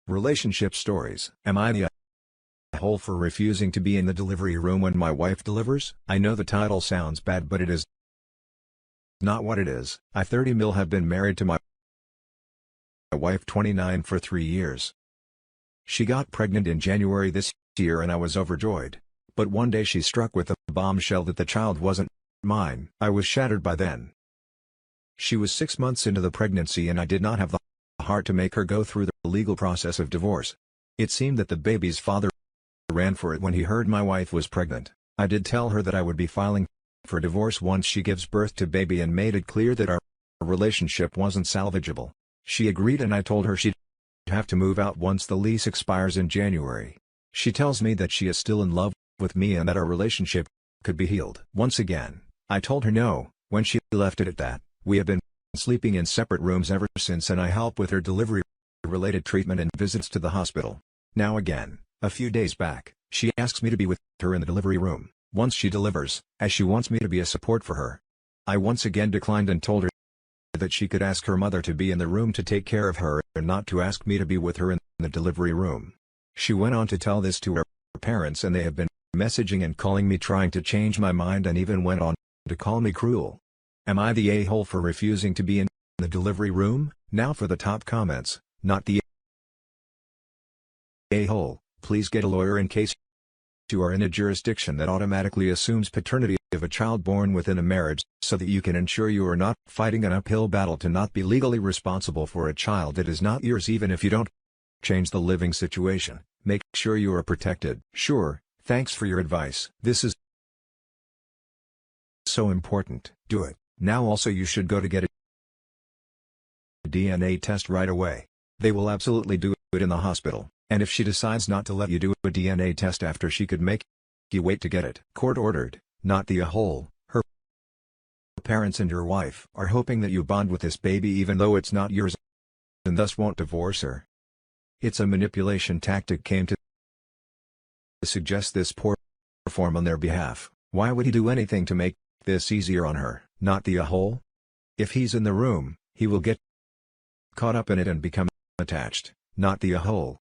Relationship stories. Am I the a-hole for refusing to be in the delivery room when my wife delivers? I know the title sounds bad, but it is not what it is. I 30 mil have been married to my wife 29 for 3 years. She got pregnant in January this year and I was overjoyed. But one day she struck with a bombshell that the child wasn't mine. I was shattered by then. She was 6 months into the pregnancy and I did not have the heart to make her go through the legal process of divorce. It seemed that the baby's father ran for it when he heard my wife was pregnant. I did tell her that I would be filing for divorce once she gives birth to baby and made it clear that our relationship wasn't salvageable. She agreed and I told her she'd have to move out once the lease expires in January. She tells me that she is still in love with me and that our relationship could be healed. Once again, I told her no, when she left it at that. We have been sleeping in separate rooms ever since and I help with her delivery-related treatment and visits to the hospital. Now again, a few days back, she asks me to be with her in the delivery room once she delivers, as she wants me to be a support for her. I once again declined and told her that she could ask her mother to be in the room to take care of her and not to ask me to be with her in the delivery room. She went on to tell this to her parents and they have been messaging and calling me trying to change my mind and even went on to call me cruel. Am I the a-hole for refusing to be in the delivery room? Now for the top comments, not the a-hole. Please get a lawyer in case you are in a jurisdiction that automatically assumes paternity of a child born within a marriage, so that you can ensure you are not fighting an uphill battle to not be legally responsible for a child that is not yours. Even if you don't change the living situation, make sure you are protected. Sure, thanks for your advice. This is so important. Do it. Now also you should go to get a DNA test right away. They will absolutely do it in the hospital, and if she decides not to let you do a DNA test after, she could make you wait to get it. Court ordered, not the a-hole. Her parents and your wife are hoping that you bond with this baby even though it's not yours and thus won't divorce her. It's a manipulation tactic came to suggest this poor form on their behalf. Why would he do anything to make this easier on her? Not the a-hole? If he's in the room, he will get caught up in it and become attached. Not the a-hole.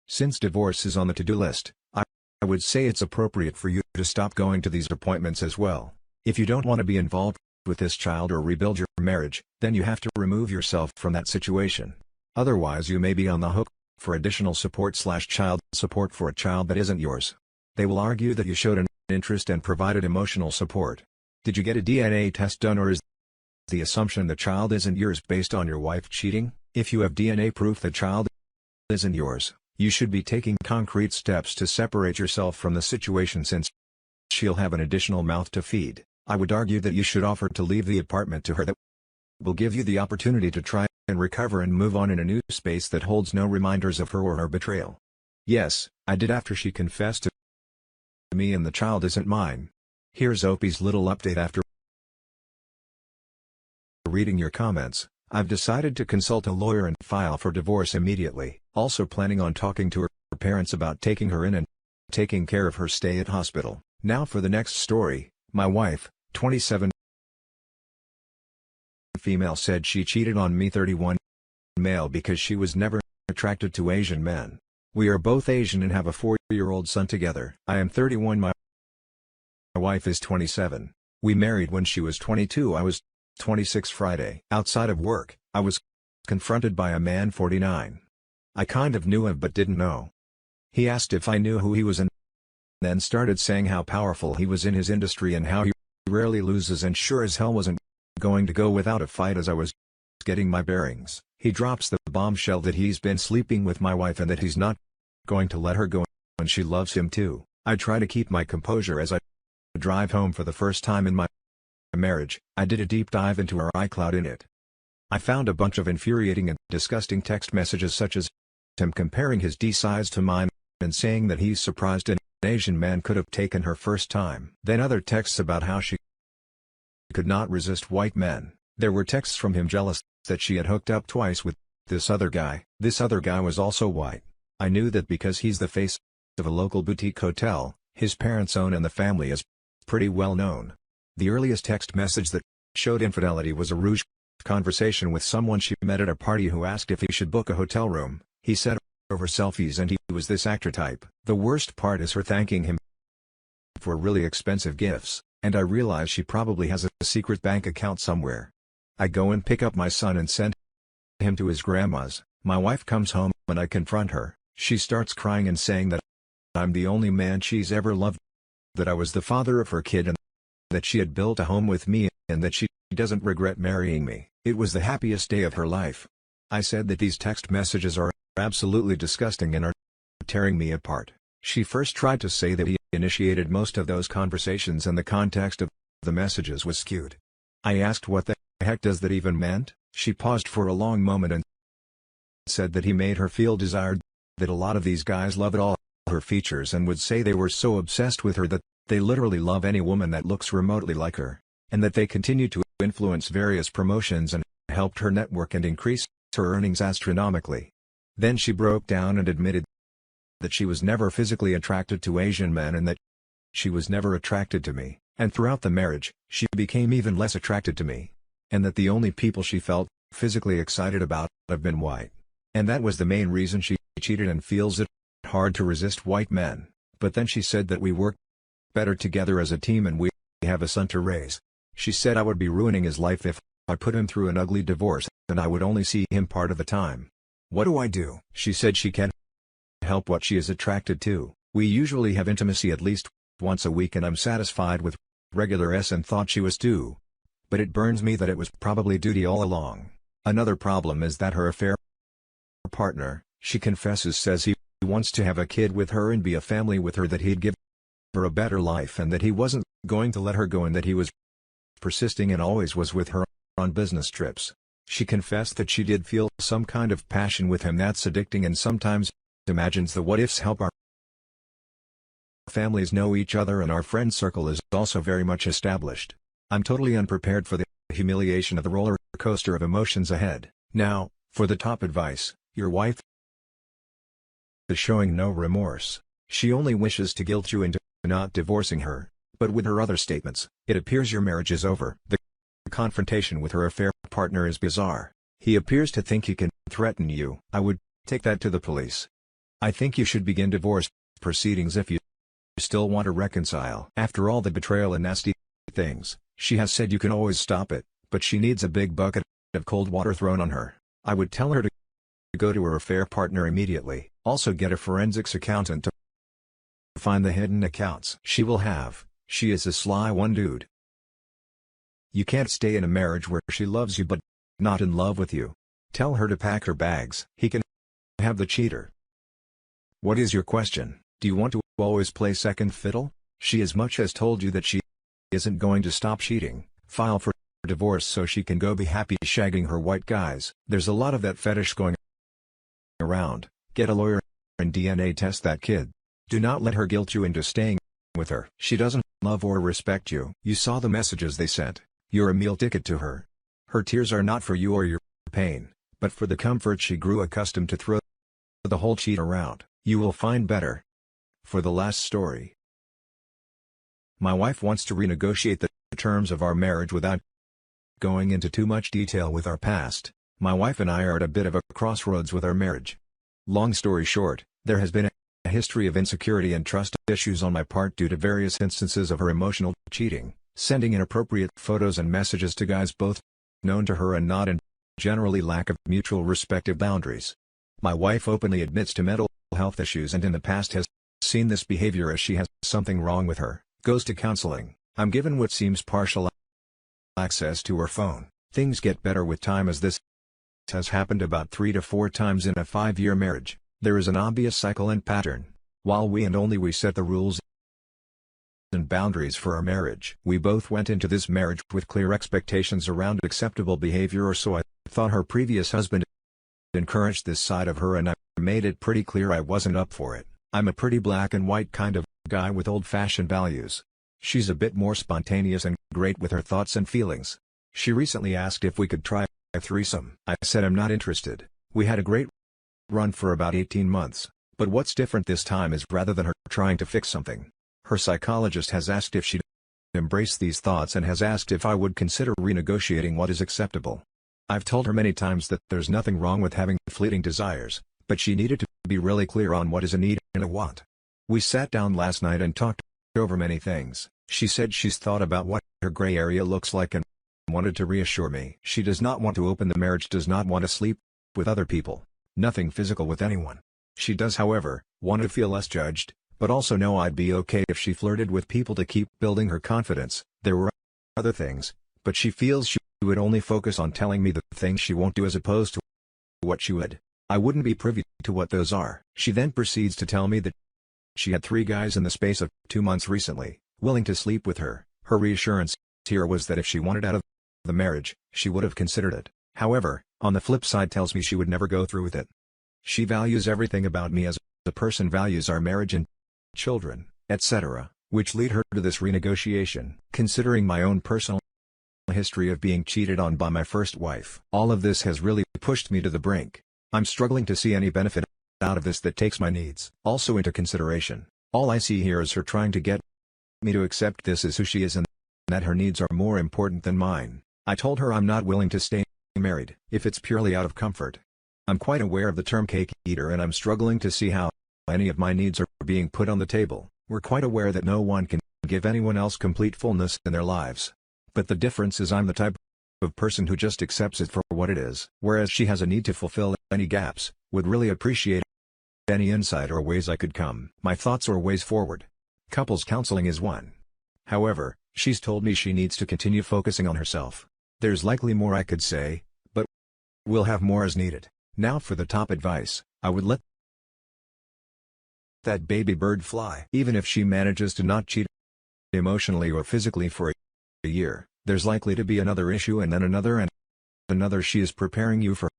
Since divorce is on the to-do list, I would say it's appropriate for you to stop going to these appointments as well. If you don't want to be involved with this child or rebuild your marriage, then you have to remove yourself from that situation. Otherwise you may be on the hook for additional support/child support for a child that isn't yours. They will argue that you showed an interest and provided emotional support. Did you get a DNA test done, or is the assumption the child isn't yours based on your wife cheating? If you have DNA proof the child isn't yours, you should be taking concrete steps to separate yourself from the situation, since she'll have an additional mouth to feed. I would argue that you should offer to leave the apartment to her. That will give you the opportunity to try and recover and move on in a new space that holds no reminders of her or her betrayal. Yes, I did after she confessed to me and the child isn't mine. Here's Opie's little update after reading your comments. I've decided to consult a lawyer and file for divorce immediately. Also planning on talking to her parents about taking her in and taking care of her stay at hospital. Now for the next story. My wife, 27, female, said she cheated on me, 31, male, because she was never attracted to Asian men. We are both Asian and have a 4-year-old son together. I am 31. My wife is 27. We married when she was 22. I was 26 Friday. Outside of work, I was confronted by a man 49. I kind of knew him but didn't know. He asked if I knew who he was and then started saying how powerful he was in his industry and how he rarely loses, and sure as hell wasn't going to go without a fight. As I was getting my bearings, he drops the bombshell that he's been sleeping with my wife and that he's not going to let her go and she loves him too. I try to keep my composure as I drive home. For the first time in my marriage, I did a deep dive into our iCloud. In it, I found a bunch of infuriating and disgusting text messages, such as him comparing his D size to mine and saying that he's surprised an Asian man could have taken her first time. Then other texts about how she could not resist white men. There were texts from him jealous that she had hooked up twice with this other guy. This other guy was also white. I knew that because he's the face of a local boutique hotel his parents own and the family is pretty well known. The earliest text message that showed infidelity was a Rouge conversation with someone she met at a party who asked if he should book a hotel room. He said over selfies and he was this actor type. The worst part is her thanking him for really expensive gifts, and I realize she probably has a secret bank account somewhere. I go and pick up my son and send him to his grandma's. My wife comes home and I confront her. She starts crying and saying that I'm the only man she's ever loved, that I was the father of her kid and that she had built a home with me and that she doesn't regret marrying me. It was the happiest day of her life. I said that these text messages are absolutely disgusting and are tearing me apart. She first tried to say that he initiated most of those conversations and the context of the messages was skewed. I asked what the heck does that even meant. She paused for a long moment and said that he made her feel desired, that a lot of these guys love all her features and would say they were so obsessed with her that they literally love any woman that looks remotely like her, and that they continue to influence various promotions and helped her network and increase her earnings astronomically. Then she broke down and admitted that she was never physically attracted to Asian men and that she was never attracted to me, and throughout the marriage, she became even less attracted to me, and that the only people she felt physically excited about have been white. And that was the main reason she cheated and feels it hard to resist white men. But then she said that we work better together as a team and we have a son to raise. She said I would be ruining his life if I put him through an ugly divorce and I would only see him part of the time. What do I do? She said she can't help what she is attracted to. We usually have intimacy at least once a week and I'm satisfied with regular S and thought she was too. But it burns me that it was probably duty all along. Another problem is that her affair partner, she confesses, says he wants to have a kid with her and be a family with her, that he'd give her a better life and that he wasn't going to let her go and that he was persisting and always was with her on business trips. She confessed that she did feel some kind of passion with him that's addicting and sometimes imagines the what-ifs help our families know each other and our friend circle is also very much established. I'm totally unprepared for the humiliation of the roller coaster of emotions ahead. Now, for the top advice, your wife is showing no remorse. She only wishes to guilt you into not divorcing her, but with her other statements, it appears your marriage is over. The confrontation with her affair partner is bizarre. He appears to think he can threaten you. I would take that to the police. I think you should begin divorce proceedings if you still want to reconcile. After all the betrayal and nasty things, she has said you can always stop it, but she needs a big bucket of cold water thrown on her. I would tell her to go to her affair partner immediately. Also get a forensics accountant to find the hidden accounts she will have. She is a sly one, dude. You can't stay in a marriage where she loves you but not in love with you. Tell her to pack her bags. He can have the cheater. What is your question? Do you want to always play second fiddle? She as much as told you that she isn't going to stop cheating. File for divorce so she can go be happy shagging her white guys. There's a lot of that fetish going around. Get a lawyer and DNA test that kid. Do not let her guilt you into staying with her. She doesn't love or respect you. You saw the messages they sent. You're a meal ticket to her. Her tears are not for you or your pain, but for the comfort she grew accustomed to throw the whole cheat around. You will find better. For the last story. My wife wants to renegotiate the terms of our marriage without going into too much detail with our past. My wife and I are at a bit of a crossroads with our marriage. Long story short, there has been a history of insecurity and trust issues on my part due to various instances of her emotional cheating, sending inappropriate photos and messages to guys both known to her and not, and generally lack of mutual respective boundaries. My wife openly admits to mental health issues and in the past has seen this behavior as she has something wrong with her, goes to counseling. I'm given what seems partial access to her phone. Things get better with time as this has happened about 3 to 4 times in a 5-year marriage. There is an obvious cycle and pattern. While we and only we set the rules and boundaries for our marriage. We both went into this marriage with clear expectations around acceptable behavior, or so I thought. Her previous husband encouraged this side of her and I made it pretty clear I wasn't up for it. I'm a pretty black and white kind of guy with old-fashioned values. She's a bit more spontaneous and great with her thoughts and feelings. She recently asked if we could try a threesome. I said I'm not interested. We had a great run for about 18 months, but what's different this time is rather than her trying to fix something, her psychologist has asked if she'd embrace these thoughts and has asked if I would consider renegotiating what is acceptable. I've told her many times that there's nothing wrong with having fleeting desires, but she needed to be really clear on what is a need and a want. We sat down last night and talked over many things. She said she's thought about what her gray area looks like and wanted to reassure me. She does not want to open the marriage, does not want to sleep with other people. Nothing physical with anyone. She does, however, want to feel less judged, but also know I'd be okay if she flirted with people to keep building her confidence. There were other things, but she feels she would only focus on telling me the things she won't do as opposed to what she would. I wouldn't be privy to what those are. She then proceeds to tell me that she had 3 guys in the space of 2 months recently, willing to sleep with her. Her reassurance here was that if she wanted out of the marriage, she would have considered it. However, on the flip side tells me she would never go through with it. She values everything about me as a person values our marriage and children, etc., which lead her to this renegotiation. Considering my own personal history of being cheated on by my first wife, all of this has really pushed me to the brink. I'm struggling to see any benefit out of this that takes my needs also into consideration. All I see here is her trying to get me to accept this as who she is and that her needs are more important than mine. I told her I'm not willing to stay married if it's purely out of comfort. I'm quite aware of the term cake eater and I'm struggling to see how any of my needs are being put on the table. We're quite aware that no one can give anyone else complete fullness in their lives. But the difference is I'm the type of person who just accepts it for what it is, whereas she has a need to fulfill any gaps, would really appreciate any insight or ways I could come. My thoughts or ways forward. Couples counseling is one. However, she's told me she needs to continue focusing on herself. There's likely more I could say, but we'll have more as needed. Now for the top advice, I would let that baby bird fly. Even if she manages to not cheat emotionally or physically for a year, there's likely to be another issue and then another and another. She is preparing you for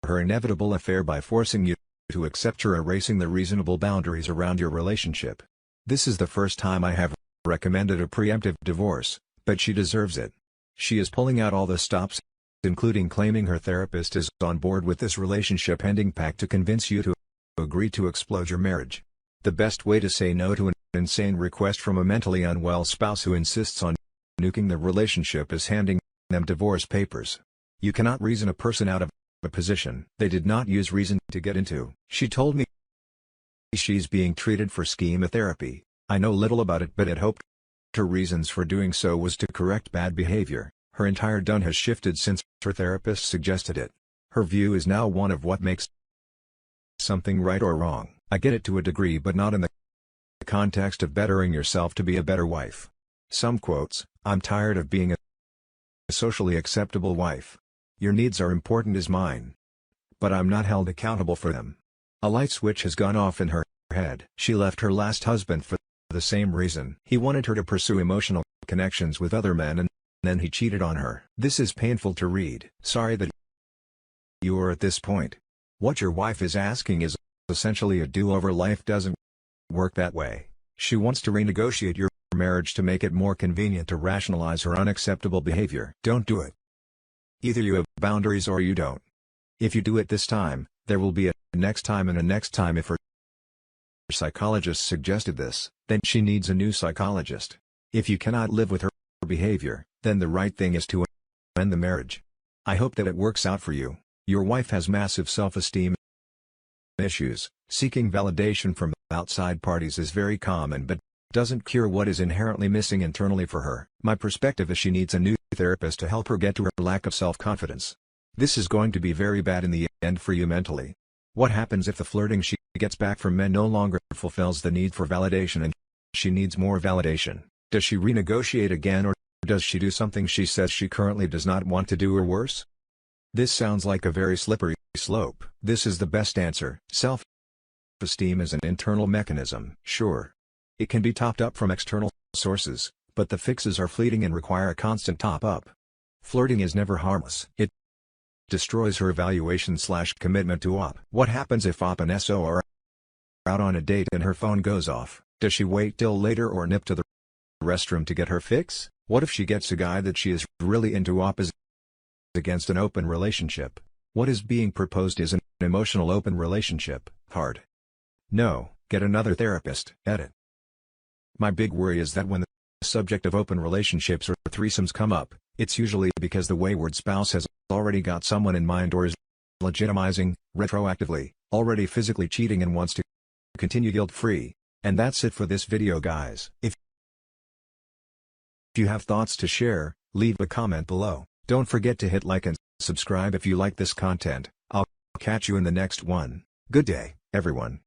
her inevitable affair by forcing you to accept her, erasing the reasonable boundaries around your relationship. This is the first time I have recommended a preemptive divorce, but she deserves it. She is pulling out all the stops, including claiming her therapist is on board with this relationship-ending pact to convince you to agree to explode your marriage. The best way to say no to an insane request from a mentally unwell spouse who insists on nuking the relationship is handing them divorce papers. You cannot reason a person out of a position they did not use reason to get into. She told me she's being treated for schemotherapy. I know little about it but had hoped her reasons for doing so was to correct bad behavior. Her entire tone has shifted since her therapist suggested it. Her view is now one of what makes something right or wrong. I get it to a degree but not in the context of bettering yourself to be a better wife. Some quotes, I'm tired of being a socially acceptable wife. Your needs are important as mine. But I'm not held accountable for them. A light switch has gone off in her head. She left her last husband for the same reason. He wanted her to pursue emotional connections with other men and then he cheated on her. This is painful to read. Sorry that you are at this point. What your wife is asking is essentially a do-over. Life doesn't work that way. She wants to renegotiate your marriage to make it more convenient to rationalize her unacceptable behavior. Don't do it. Either you have boundaries or you don't. If you do it this time, there will be a next time and a next time. If her psychologist suggested this, then she needs a new psychologist. If you cannot live with her behavior, then the right thing is to end the marriage. I hope that it works out for you. Your wife has massive self-esteem issues. Seeking validation from outside parties is very common but doesn't cure what is inherently missing internally for her. My perspective is she needs a new therapist to help her get to her lack of self-confidence. This is going to be very bad in the end for you mentally. What happens if the flirting she gets back from men no longer fulfills the need for validation and she needs more validation? Does she renegotiate again or does she do something she says she currently does not want to do or worse? This sounds like a very slippery slope. This is the best answer. Self-esteem is an internal mechanism. Sure, it can be topped up from external sources, but the fixes are fleeting and require a constant top-up. Flirting is never harmless. It destroys her evaluation/commitment to OP. What happens if OP and SO are out on a date and her phone goes off? Does she wait till later or nip to the restroom to get her fix? What if she gets a guy that she is really into? OP is against an open relationship. What is being proposed is an emotional open relationship. Hard. No, get another therapist. Edit. My big worry is that when the subject of open relationships or threesomes come up, it's usually because the wayward spouse has already got someone in mind or is legitimizing, retroactively, already physically cheating and wants to continue guilt-free. And that's it for this video, guys. If you have thoughts to share, leave a comment below. Don't forget to hit like and subscribe if you like this content. I'll catch you in the next one. Good day, everyone.